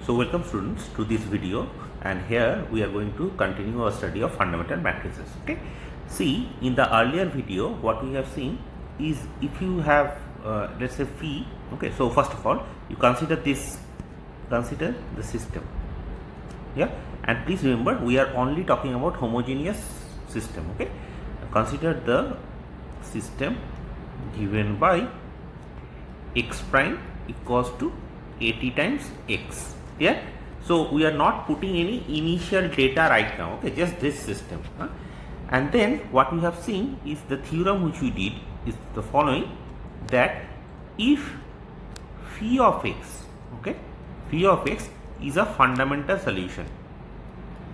So welcome students to this video, and here we are going to continue our study of fundamental matrices. Okay, see, in the earlier video what we have seen is if you have let's say phi. Okay, so first of all you consider the system, yeah, and please remember we are only talking about homogeneous system. Okay, consider the system given by x prime equals to 80 times x. Yeah, so we are not putting any initial data right now. Okay, just this system, and then what we have seen is the theorem which we did is the following, that if phi of x, okay, phi of x is a fundamental solution.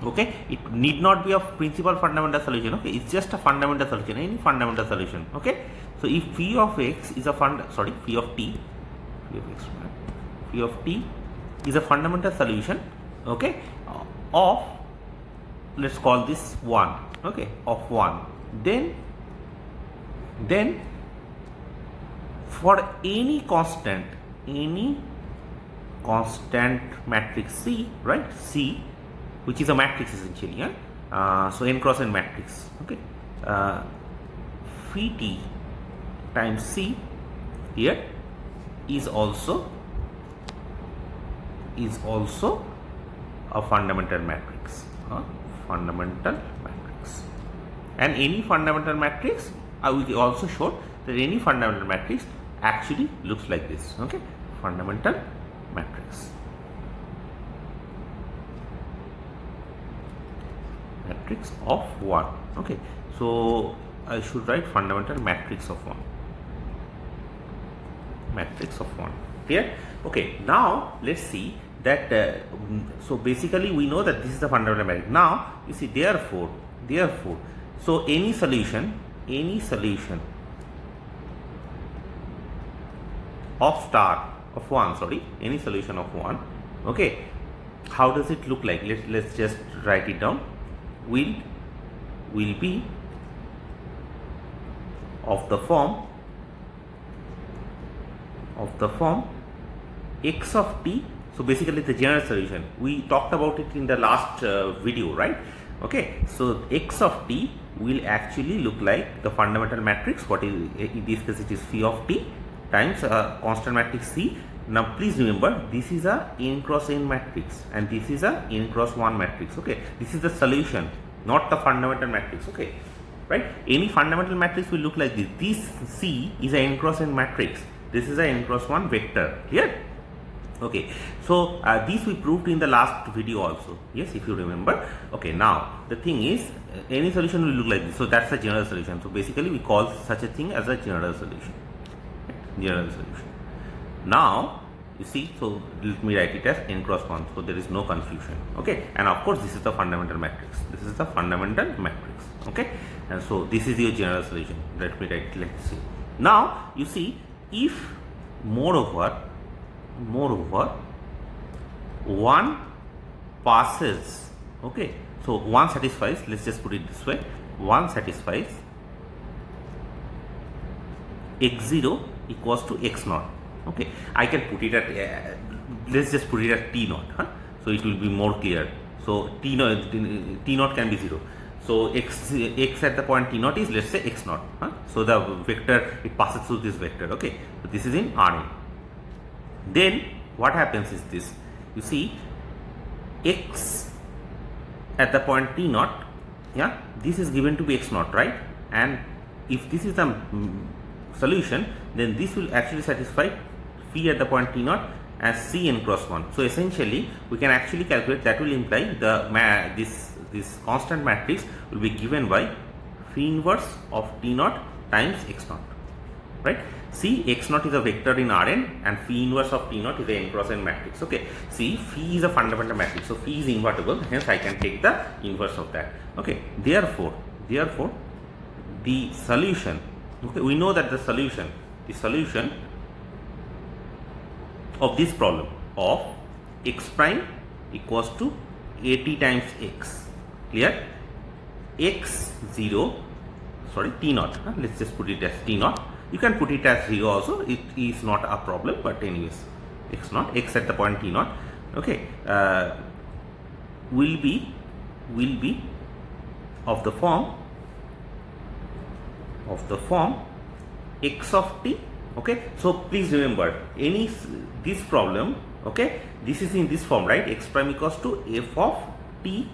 Okay, it need not be a principal fundamental solution. Okay, it's just a fundamental solution, any fundamental solution. Okay, so if phi of x is a phi of t is a fundamental solution, okay, of, let's call this 1, okay, of 1, then for any constant matrix C, right, C, which is a matrix essentially, so n cross n matrix, okay, phi t times C here is also a fundamental matrix, and any fundamental matrix, I will also show that any fundamental matrix actually looks like this. Okay, fundamental matrix of 1. Okay, so I should write fundamental matrix of 1. Clear? Okay, now let's see that so basically we know that this is the fundamental matrix. Now you see, therefore so any solution of star of 1, any solution of 1, okay, how does it look like? Let's just write it down. Will be of the form x of t. So basically the general solution, we talked about it in the last video, right? Okay, so x of t will actually look like the fundamental matrix. What is, in this case it is phi of t times a constant matrix C. Now please remember, this is a n cross n matrix and this is a n cross 1 matrix. Okay, this is the solution, not the fundamental matrix. Okay, right? Any fundamental matrix will look like this. This C is a n cross n matrix. This is a n cross 1 vector. Clear? Okay, so this we proved in the last video also. Yes, if you remember. Okay, now the thing is, any solution will look like this. So that's a general solution. So basically we call such a thing as a general solution. Now you see, so let me write it as n cross 1, so there is no confusion. Okay, and of course this is the fundamental matrix. Okay, and so this is your general solution. Let me write it. Let's see. Now you see, if moreover 1 passes, okay, so 1 satisfies, let's just put it this way, 1 satisfies x0 equals to x0. Okay, I can put it at let's just put it at t0, so it will be more clear. So t0 can be 0, so x at the point t0 is, let's say, x0, so the vector, it passes through this vector. Okay, so this is in Rn. Then what happens is this, you see, x at the point t0, yeah, this is given to be x0, right? And if this is the solution, then this will actually satisfy phi at the point t0 as Cn cross 1. So essentially we can actually calculate, that will imply the this constant matrix will be given by phi inverse of t0 times x0, right? See, x0 is a vector in Rn and phi inverse of t0 is a n cross n matrix. Okay, see, phi is a fundamental matrix, so phi is invertible, hence I can take the inverse of that. Okay, therefore the solution, okay, we know that the solution of this problem of x prime equals to 80 times x. Clear? x0, t0, let's just put it as t0. You can put it as 0 also, it is not a problem, but anyways, x0, x at the point t0 okay, will be of the form x of t. Okay, so please remember this problem, okay, this is in this form, right? X prime equals to f of t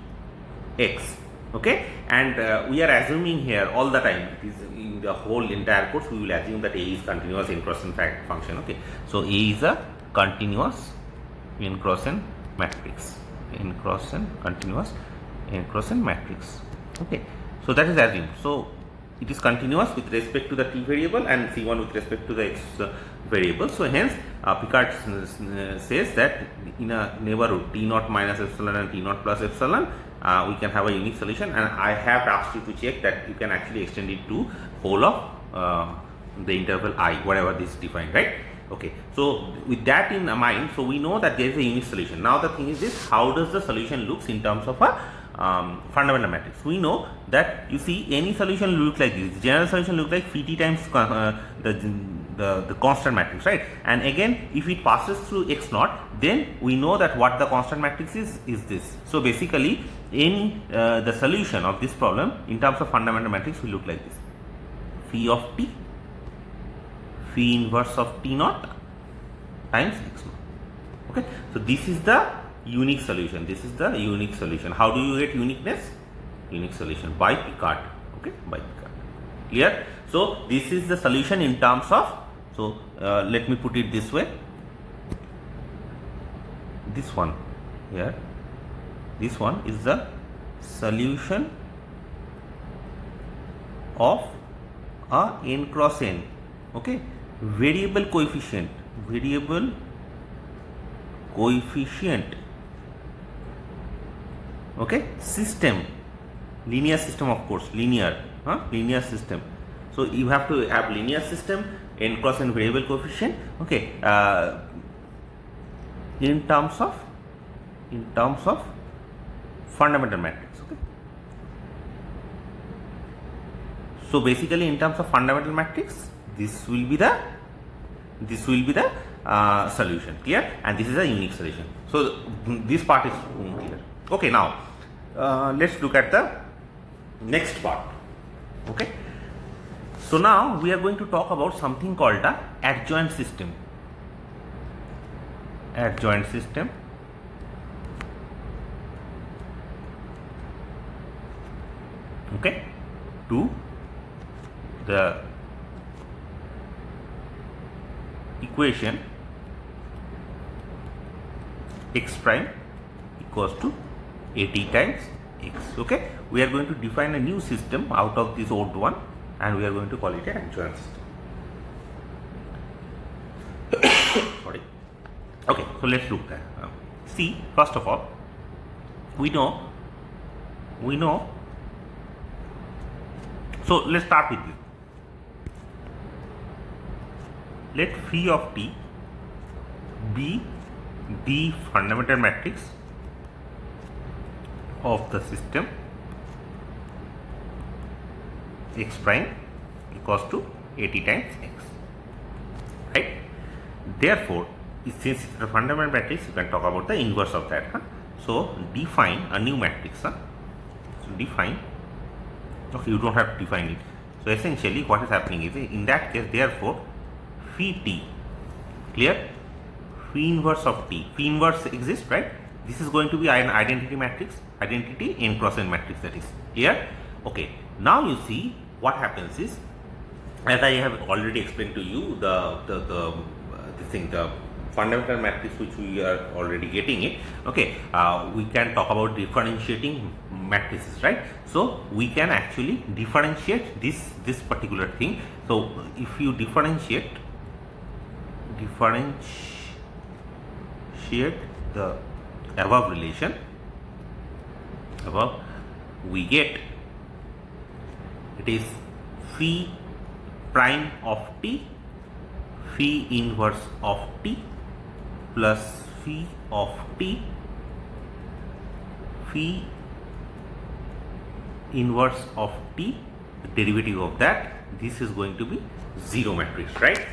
x, okay, and we are assuming here all the time, it is in the whole entire course we will assume that A is continuous n cross n function. Okay, so A is a continuous n cross n matrix, n cross n continuous n cross n matrix. Okay, so that is assumed. So it is continuous with respect to the t variable and C1 with respect to the x variable. So hence Picard says that in a neighborhood t naught minus epsilon and t naught plus epsilon, we can have a unique solution, and I have asked you to check that you can actually extend it to whole of the interval I, whatever this is defined, right? Okay, so with that in mind, so we know that there is a unique solution. Now the thing is this: how does the solution looks in terms of a fundamental matrix? We know that, you see, any solution looks like this. General solution looks like phi t times the constant matrix, right? And again, if it passes through x naught, then we know that what the constant matrix is this. So basically, any the solution of this problem in terms of fundamental matrix will look like this: phi of t, phi inverse of t naught times x naught. Okay, so this is the unique solution. This is the unique solution. How do you get uniqueness? Unique solution by Picard. Okay, by Picard. Clear? So this is the solution in terms of, so let me put it this way. This one here, this one is the solution of a n cross n, okay, variable coefficient okay, system, linear system, of course, linear system. So you have to have linear system, n cross n variable coefficient, okay, in terms of fundamental matrix. Okay, so basically in terms of fundamental matrix, this will be the solution. Clear? And this is a unique solution. So this part is clear. Okay, now let's look at the next part. Okay, so now we are going to talk about something called the adjoint system. Adjoint system. Okay, to the equation x prime equals to at times x. Okay, we are going to define a new system out of this old one, and we are going to call it an adjoint system. Sorry. Okay, so let's look at see, first of all, we know so let's start with this. Let phi of t be the fundamental matrix of the system x prime equals to at times x, right? Therefore, since it's a fundamental matrix, you can talk about the inverse of that. So define a new matrix. So define, okay, you don't have to define it. So essentially what is happening is, in that case, therefore phi t, clear, phi inverse of t, phi inverse exists, right? This is going to be an identity matrix, identity n cross n matrix, that is here. Okay, now you see what happens is, as I have already explained to you, the fundamental matrix which we are already getting it. Okay, we can talk about differentiating matrices, right? So we can actually differentiate this particular thing. So if you differentiate the above relation, we get, it is phi prime of t, phi inverse of t plus phi of t, phi inverse of t, the derivative of that, this is going to be zero matrix, right?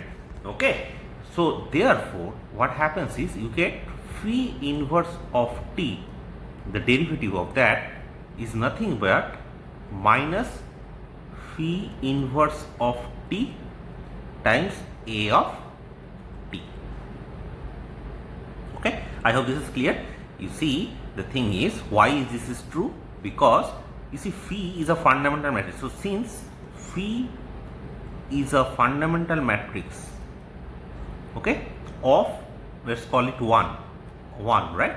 Okay, so therefore what happens is, you get phi inverse of t, the derivative of that is nothing but minus phi inverse of t times a of t. Okay, I hope this is clear. You see, the thing is, why this is true? Because you see, phi is a fundamental matrix. So since phi is a fundamental matrix, okay, of, let's call it 1, right?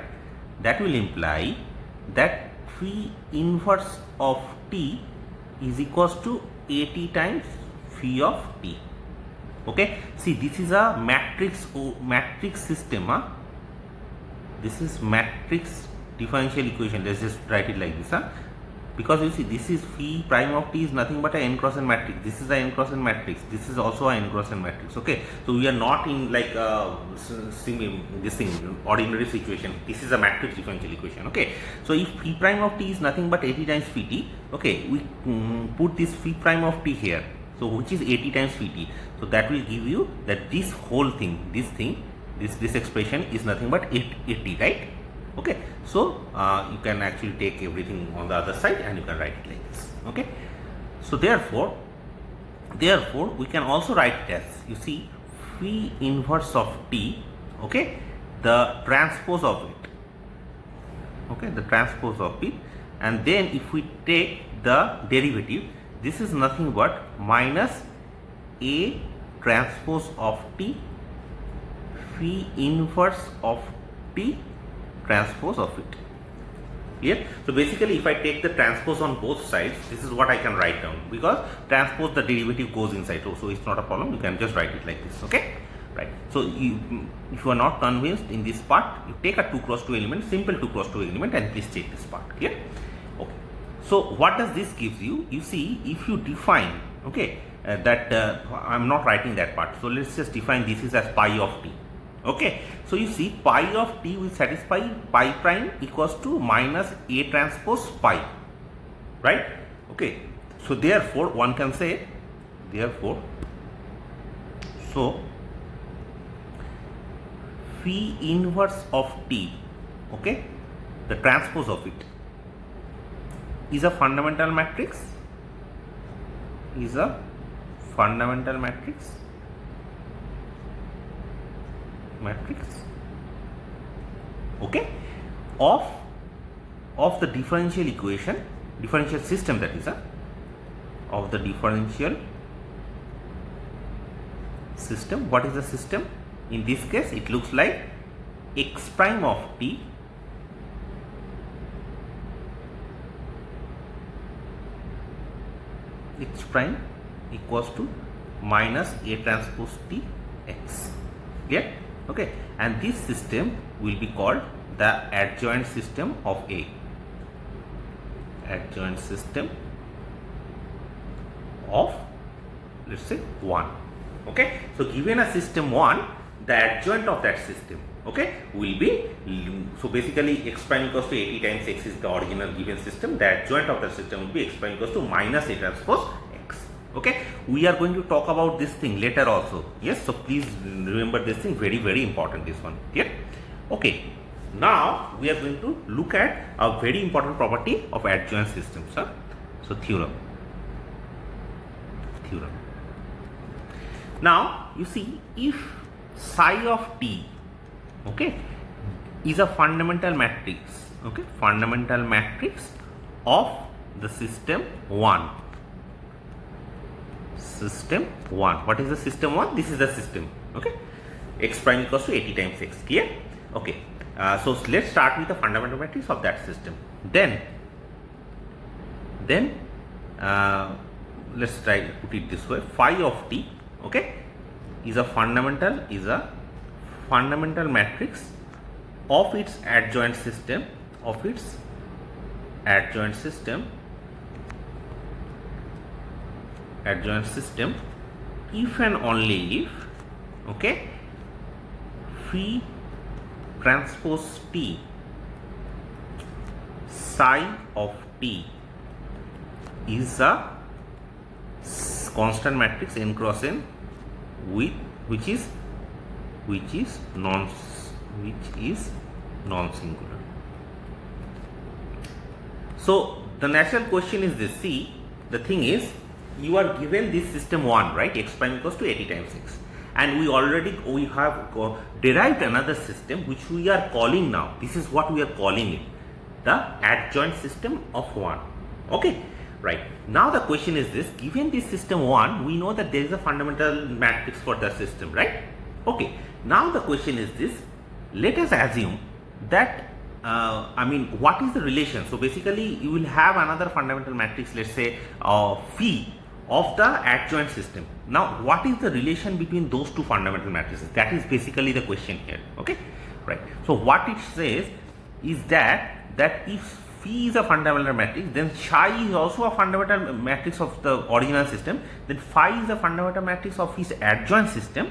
That will imply that phi inverse of t is equals to at times phi of t. Okay, see, this is a matrix system. This is matrix differential equation. Let's just write it like this. Because you see, this is phi prime of t is nothing but a n cross n matrix. This is a n cross n matrix. This is also a n cross n matrix. Okay, so we are not in like this thing ordinary situation. This is a matrix differential equation. Okay, so if phi prime of t is nothing but 80 times phi t, okay, we put this phi prime of t here. So which is 80 times phi t. So that will give you that this whole thing, this expression is nothing but 80, right? Okay, so you can actually take everything on the other side and you can write it like this. Okay, so therefore we can also write it as, you see, phi inverse of t, okay, the transpose of it, okay, the transpose of it, and then if we take the derivative, this is nothing but minus a transpose of t phi inverse of t transpose of it. Clear? So basically, if I take the transpose on both sides, this is what I can write down, because transpose, the derivative goes inside, so it's not a problem. You can just write it like this. Okay, right? So if you are not convinced in this part, you take a 2 cross 2 element, simple 2 cross 2 element, and please check this part. Clear? Okay. So what does this gives you? You see, if you define, okay, I'm not writing that part. So let's just define this is as pi of t. Okay, so you see, pi of t will satisfy pi prime equals to minus a transpose pi, right? Okay, so therefore one can say, so phi inverse of t, okay, the transpose of it is a fundamental matrix, okay, of the differential equation, differential system, that is of the differential system. What is the system? In this case, it looks like x prime of t equals to minus a transpose t x. Clear? Okay, and this system will be called the adjoint system of A. Adjoint system of, let's say, 1. Okay, so given a system 1, the adjoint of that system, okay, will be, so basically x prime equals to 80 times x is the original given system. The adjoint of that system will be x prime equals to minus a transpose x. Okay, we are going to talk about this thing later also. Yes, so please remember this thing, very, very important, this one. Here. Okay, now we are going to look at a very important property of adjoint systems. So theorem. Now you see, if psi of t, okay, is a fundamental matrix, okay, fundamental matrix of the system 1. System 1. What is the system 1? This is the system. Okay, x prime equals to 80 times x. Clear? Okay. So let's start with the fundamental matrix of that system. Then let's try to put it this way: phi of t, okay, is a fundamental matrix of its adjoint system, if and only if, okay, phi transpose t psi of t is a constant matrix n cross n which is non-singular. So the natural question is this. See, the thing is, you are given this system 1, right? X prime equals to 80 times x, and we have derived another system which we are calling now. This is what we are calling it, the adjoint system of 1. Okay, right. Now the question is this: given this system 1, we know that there is a fundamental matrix for the system, right? Okay. Now the question is this: let us assume that what is the relation? So basically, you will have another fundamental matrix, let's say phi of the adjoint system. Now, what is the relation between those two fundamental matrices? That is basically the question here. Okay, right. So what it says is that if phi is a fundamental matrix, then psi is also a fundamental matrix of the original system. Then phi is a fundamental matrix of his adjoint system.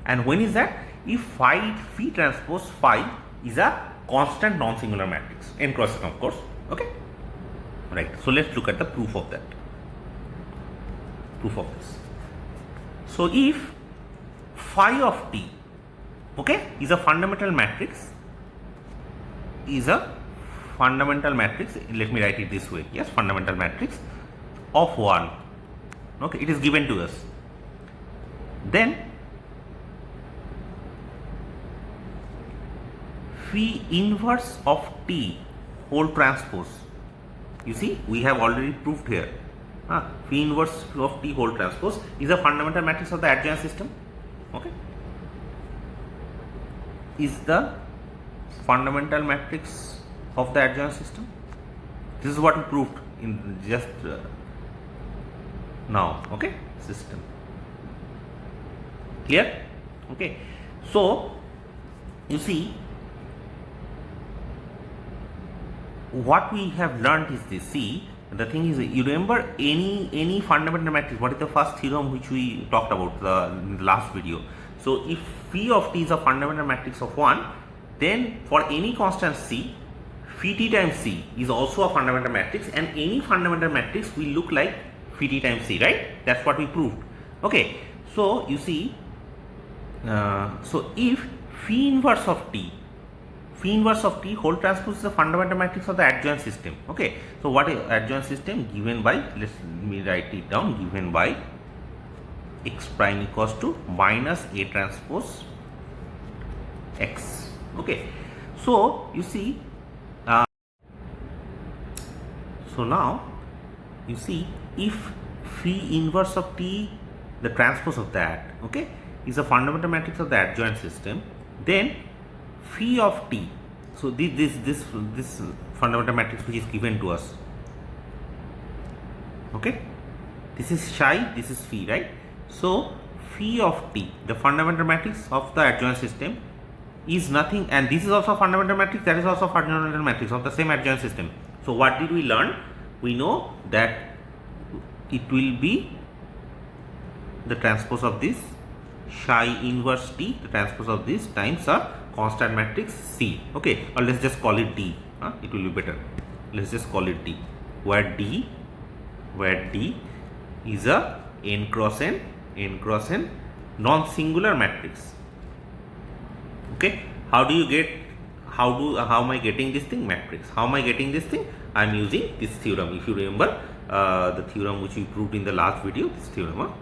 And when is that? If phi transpose phi is a constant non-singular matrix, n cross n, of course. Okay, right. So let's look at the proof of that. Proof of this. So if phi of t, okay, is a fundamental matrix, let me write it this way. Yes, fundamental matrix of 1. Okay, it is given to us. Then phi inverse of t whole transpose. You see, we have already proved here. Phi inverse of t whole transpose is a fundamental matrix of the adjoint system. Okay, is the fundamental matrix of the adjoint system. This is what we proved in just now. Okay, system. Clear? Okay. So you see, what we have learnt is this. See, the thing is, you remember any fundamental matrix, what is the first theorem which we talked about in the last video? So if phi of t is a fundamental matrix of 1, then for any constant c, phi t times c is also a fundamental matrix, and any fundamental matrix will look like phi t times c, right? That's what we proved. Okay, so you see, so if phi inverse of t whole transpose is a fundamental matrix of the adjoint system. Okay, so what is adjoint system? Given by, let me write it down, given by x prime equals to minus a transpose x. Okay, so you see, so now you see, if phi inverse of t, the transpose of that, okay, is a fundamental matrix of the adjoint system, then phi of t, so this fundamental matrix which is given to us, okay, this is psi, this is phi, right? So phi of t, the fundamental matrix of the adjoint system, is nothing, and this is also a fundamental matrix, that is also a fundamental matrix of the same adjoint system. So what did we learn? We know that it will be the transpose of this psi inverse t, the transpose of this times a constant matrix C. Okay, or let's just call it D. It will be better. Let's just call it D, where D is a n cross n non-singular matrix. Okay, how am I getting this thing? Matrix. How am I getting this thing? I am using this theorem. If you remember the theorem which we proved in the last video, this theorem.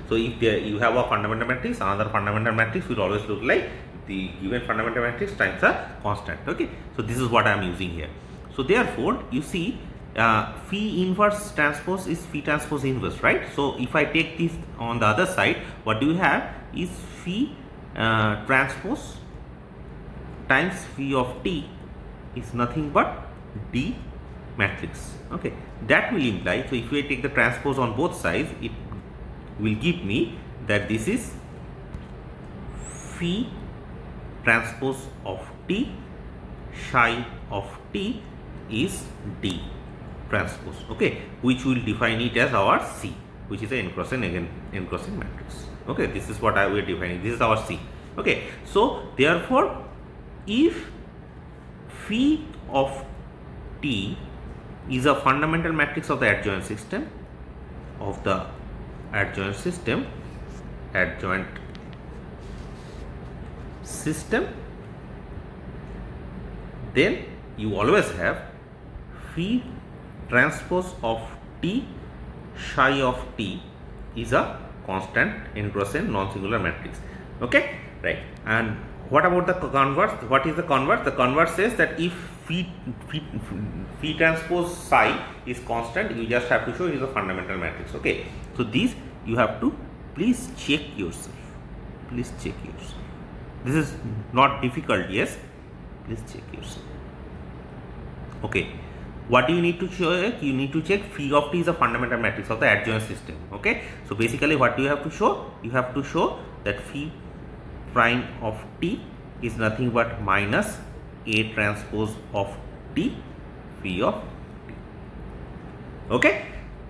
So if you have a fundamental matrix, another fundamental matrix will always look like the given fundamental matrix times a constant. Okay, so this is what I am using here. So therefore, you see, phi inverse transpose is phi transpose inverse, right? So if I take this on the other side, what do you have is phi transpose times phi of t is nothing but D matrix. Okay, that will imply, so if I take the transpose on both sides, it will give me that this is phi transpose of t, psi of t is D transpose. Okay, which will define it as our C, which is a n cross n, again n cross n matrix. Okay, this is what we are defining. This is our C. Okay, so therefore, if phi of t is a fundamental matrix of the adjoint system, then you always have phi transpose of t psi of t is a constant n cross n non-singular matrix. Okay, right. And what about the converse? What is the converse? The converse says that if phi transpose psi is constant, you just have to show it is a fundamental matrix. Okay, so these you have to please check yourself. Please check yourself. This is not difficult, yes. Please check yourself. Okay, what do you need to check? You need to check phi of t is a fundamental matrix of the adjoint system. Okay, so basically what do you have to show? You have to show that phi prime of t is nothing but minus A transpose of t phi of t. Okay,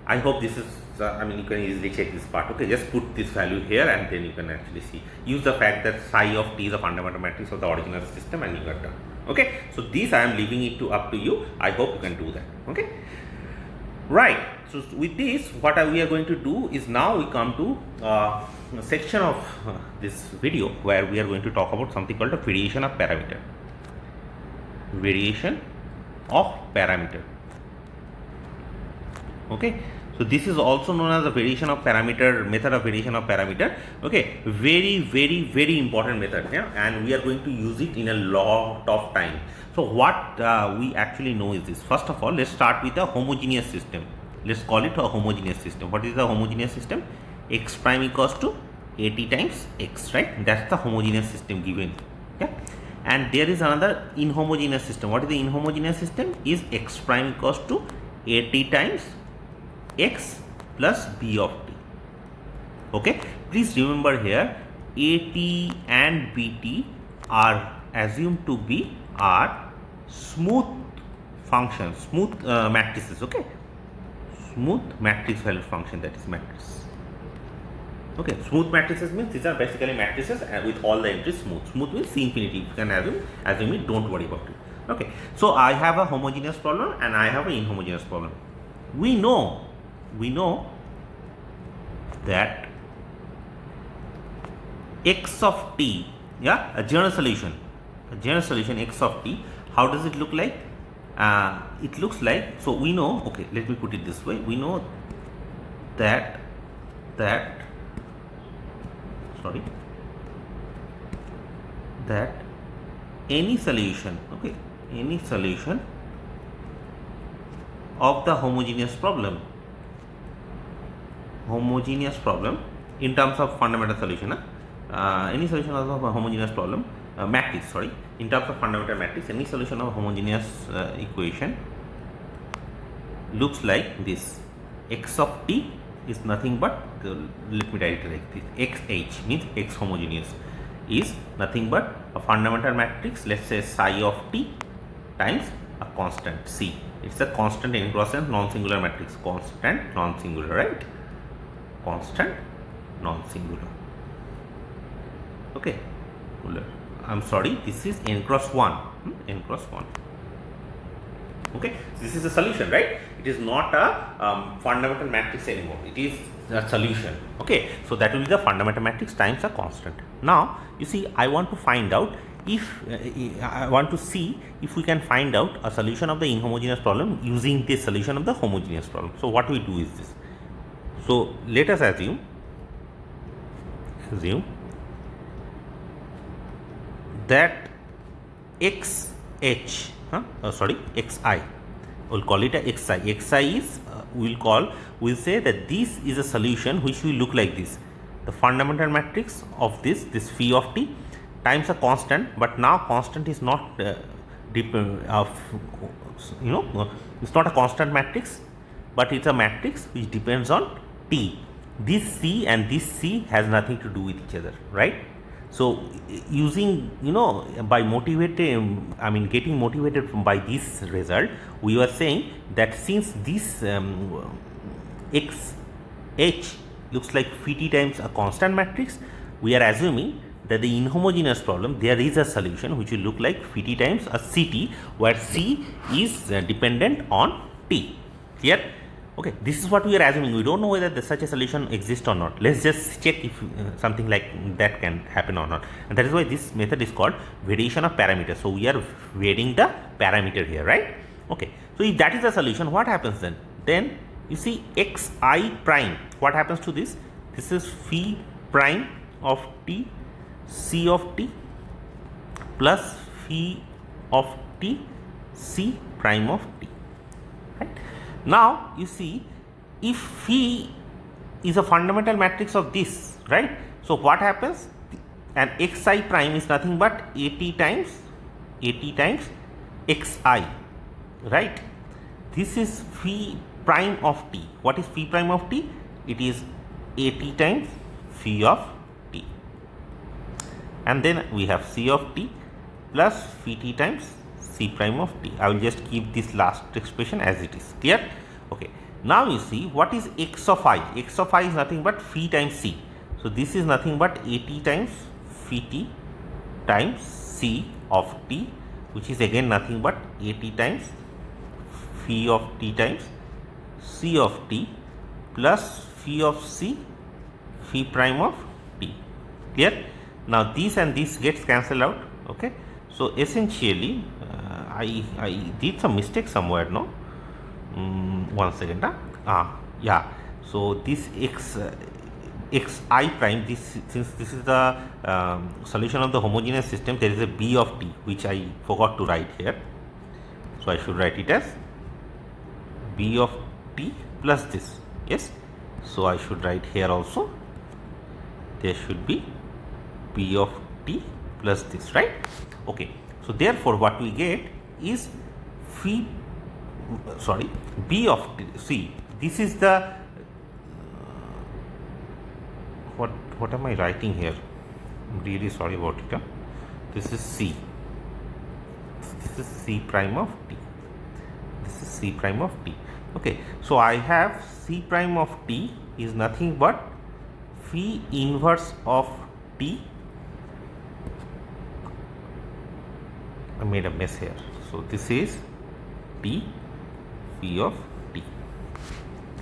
I hope this is you can easily check this part. Okay, just put this value here and then you can actually see. Use the fact that psi of t is a fundamental matrix of the original system and you are done. Okay, so this I am leaving it up to you. I hope you can do that. Okay, right. So with this, what we are going to do is now we come to a section of this video where we are going to talk about something called a variation of parameter. Variation of parameter. Okay, so this is also known as the variation of parameter, method of variation of parameter. Okay, very important method, yeah, and we are going to use it in a lot of time. So what we actually know is this. First of all, let's start with a homogeneous system. Let's call it a homogeneous system. What is the homogeneous system? X prime equals to at times x, right? That's the homogeneous system given. Yeah, and there is another inhomogeneous system. What is the inhomogeneous system? Is x prime equals to at times x plus b of t. Okay, please remember here at and bt are assumed to be are smooth functions, smooth matrices. Okay, smooth matrix valued function, that is matrix. Okay, smooth matrices means these are basically matrices with all the entries smooth. Smooth means C infinity. You can assume it, don't worry about it. Okay, so I have a homogeneous problem and I have an inhomogeneous problem. We know that x of t, yeah, a general solution x of t, how does it look like? It looks like, so we know, okay, let me put it this way, we know that any solution, okay, any solution of the homogeneous problem in terms of fundamental solution, any solution of a homogeneous problem matrix, sorry, in terms of fundamental matrix, any solution of a homogeneous equation looks like this. X of t is nothing but, let me write it like this, xh means x homogeneous is nothing but a fundamental matrix, let's say psi of t times a constant c. It's a constant n cross n non-singular matrix, constant non-singular, right? Constant non-singular. Okay, I'm sorry, this is n cross 1, n cross 1. Okay, this is a solution, right? It is not a fundamental matrix anymore. It is a solution. Okay, so that will be the fundamental matrix times a constant. Now, you see, I want to find out if I want to see if we can find out a solution of the inhomogeneous problem using this solution of the homogeneous problem. So what we do is this. So let us assume that xi, we'll call it a xi. Xi is we'll say that this is a solution which will look like this. The fundamental matrix of this phi of t times a constant, but now constant is not it's not a constant matrix, but it's a matrix which depends on t. This c and this c has nothing to do with each other, right? So using, by getting motivated by this result, we were saying that since this xh looks like phi t times a constant matrix, we are assuming that the inhomogeneous problem, there is a solution which will look like phi t times a ct, where c is dependent on t. Here, Okay, this is what we are assuming. We don't know whether such a solution exists or not. Let's just check if something like that can happen or not. And that is why this method is called variation of parameters. So we are varying the parameter here, right? Okay, so if that is the solution, what happens then? Then you see xi prime, what happens to this? This is phi prime of t, c of t plus phi of t, c prime of t, right? Now you see, if phi is a fundamental matrix of this, right? So what happens? And xi prime is nothing but at times xi, right? This is phi prime of t. What is phi prime of t? It is at times phi of t. And then we have c of t plus phi t times c prime of t. I will just keep this last expression as it is. Clear? Okay. Now you see, what is x of I? X of I is nothing but phi times c. So this is nothing but at times phi t times c of t, which is again nothing but at times phi of t times c of t plus phi of c, phi prime of t. Clear? Now this and this gets cancelled out. Okay. So essentially, I did some mistake somewhere, no? 1 second. Yeah. So this xi prime, since this is the solution of the homogeneous system, there is a b of t which I forgot to write here. So I should write it as b of t plus this. Yes. So I should write here also, there should be b of t plus this, right? Okay. So therefore what we get is b of t. See, this is the what am I writing here? I'm really sorry about it. This is c. This is c prime of t. This is c prime of t. Okay. So I have c prime of t is nothing but phi inverse of t. I made a mess here. So this is t phi of t.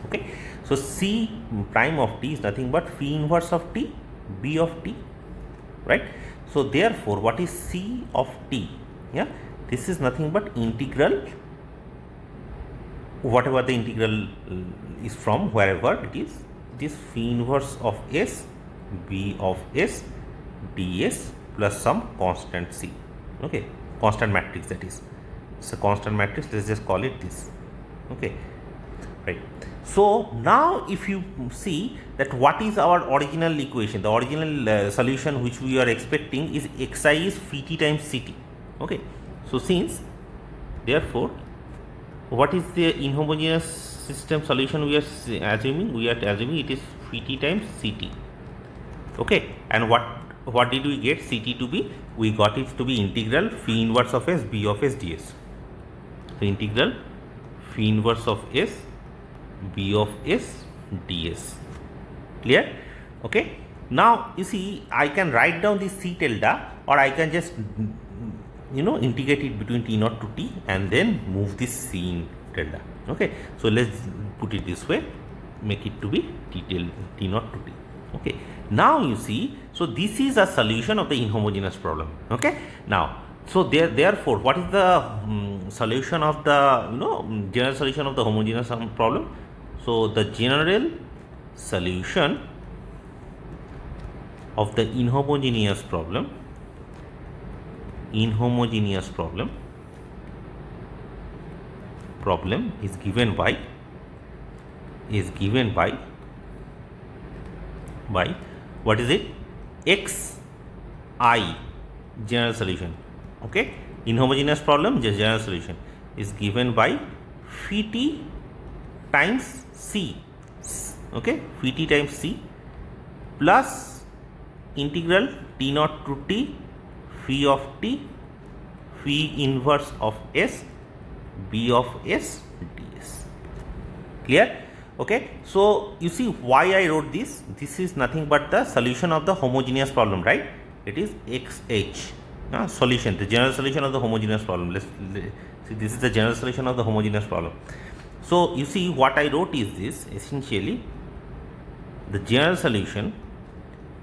Okay. So c prime of t is nothing but phi inverse of t, b of t, right? So therefore what is c of t? Yeah, this is nothing but integral, whatever the integral is from, wherever it is, this phi inverse of s, b of s, ds plus some constant c. Okay, constant matrix, that is, it's a constant matrix. Let's just call it this. Okay, right. So now if you see that what is our original equation, the original solution which we are expecting is xi is phi t times ct. Okay, so since therefore what is the inhomogeneous system solution we are assuming? We are assuming it is phi t times ct. Okay, and what did we get ct to be? We got it to be integral phi inverse of s, b of s, ds. So integral phi inverse of s, b of s, ds. Clear? Okay. Now you see, I can write down this c tilde, or I can just integrate it between t naught to t and then move this c in tilde. Okay. So let's put it this way, make it to be t naught to t. Okay. Now you see, so this is a solution of the inhomogeneous problem. Okay. Now, so therefore, what is the solution of the general solution of the homogeneous problem? So the general solution of the inhomogeneous problem is given by what is it? xi general solution. Okay, inhomogeneous problem general solution is given by phi t times c. Okay, phi t times c plus integral t naught to t phi of t, phi inverse of s, b of s, ds. Clear? Okay. So you see why I wrote this. This is nothing but the solution of the homogeneous problem, right? It is xh. Solution, the general solution of the homogeneous problem. Let's see, this is the general solution of the homogeneous problem. So you see what I wrote is this, essentially the general solution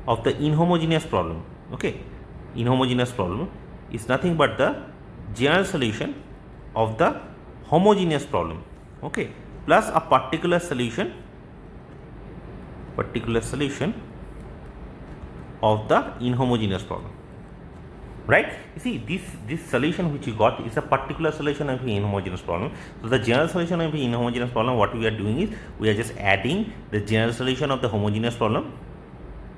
of the inhomogeneous problem. Okay, inhomogeneous problem is nothing but the general solution of the homogeneous problem. Okay, plus a particular solution of the inhomogeneous problem. Right? You see, this solution which you got is a particular solution of the inhomogeneous problem. So the general solution of the inhomogeneous problem, what we are doing is we are just adding the general solution of the homogeneous problem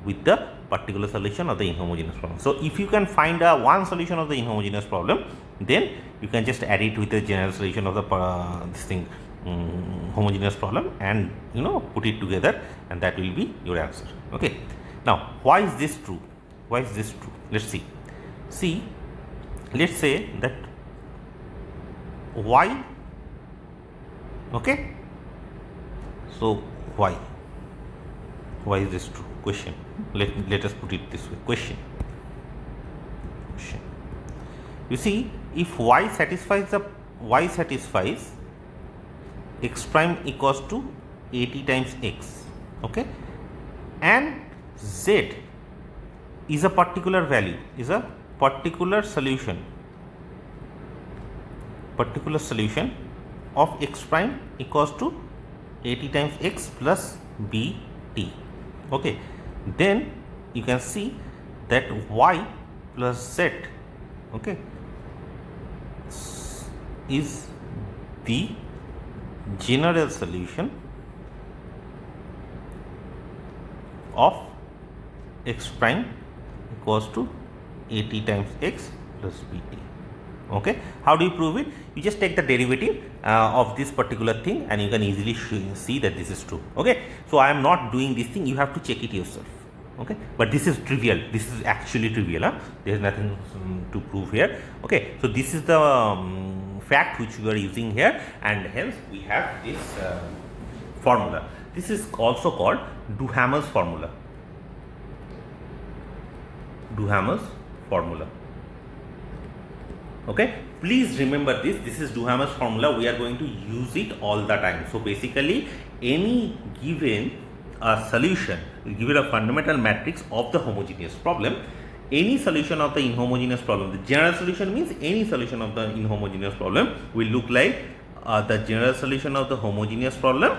with the particular solution of the inhomogeneous problem. So if you can find one solution of the inhomogeneous problem, then you can just add it with the general solution of the homogeneous problem, and put it together, and that will be your answer. Okay. Now, why is this true? Why is this true? Let's see. See, let's say that y. Okay. So why is this true? Question. Let us put it this way. Question. You see, if y satisfies x prime equals to 80 times x, okay, and z is a particular value, is a particular solution of x prime equals to 80 times x plus bt. Okay, then you can see that y plus z, okay, is the general solution of x prime equals to 80 times x plus bt. Okay, how do you prove it? You just take the derivative of this particular thing, and you can easily see that this is true. Okay, so I am not doing this thing, you have to check it yourself. Okay, but this is trivial, this is actually trivial. There is nothing to prove here. Okay, so this is the fact which we are using here, and hence we have this formula. This is also called Duhamel's formula. Duhamel's formula. Okay, please remember this. This is Duhamel's formula. We are going to use it all the time. So basically, any given solution, given a fundamental matrix of the homogeneous problem, any solution of the inhomogeneous problem, the general solution means any solution of the inhomogeneous problem will look like the general solution of the homogeneous problem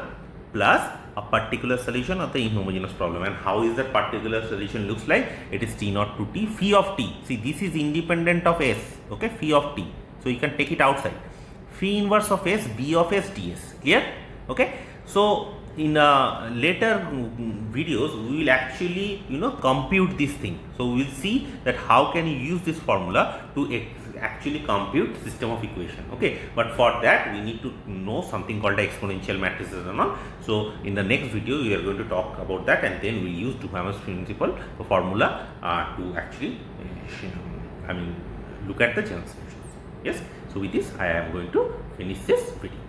plus a particular solution of the inhomogeneous problem. And how is that particular solution looks like? It is T naught to T, phi of T. See, this is independent of S, okay, phi of T. So you can take it outside. Phi inverse of S, B of S ds. Clear? Okay. So in later videos, we will actually compute this thing. So we will see that how can you use this formula to actually compute system of equation. Okay, but for that we need to know something called exponential matrices and all. So in the next video we are going to talk about that, and then we will use Duhamel's principle, the formula, to actually look at the general solutions. Yes, so with this I am going to finish this video.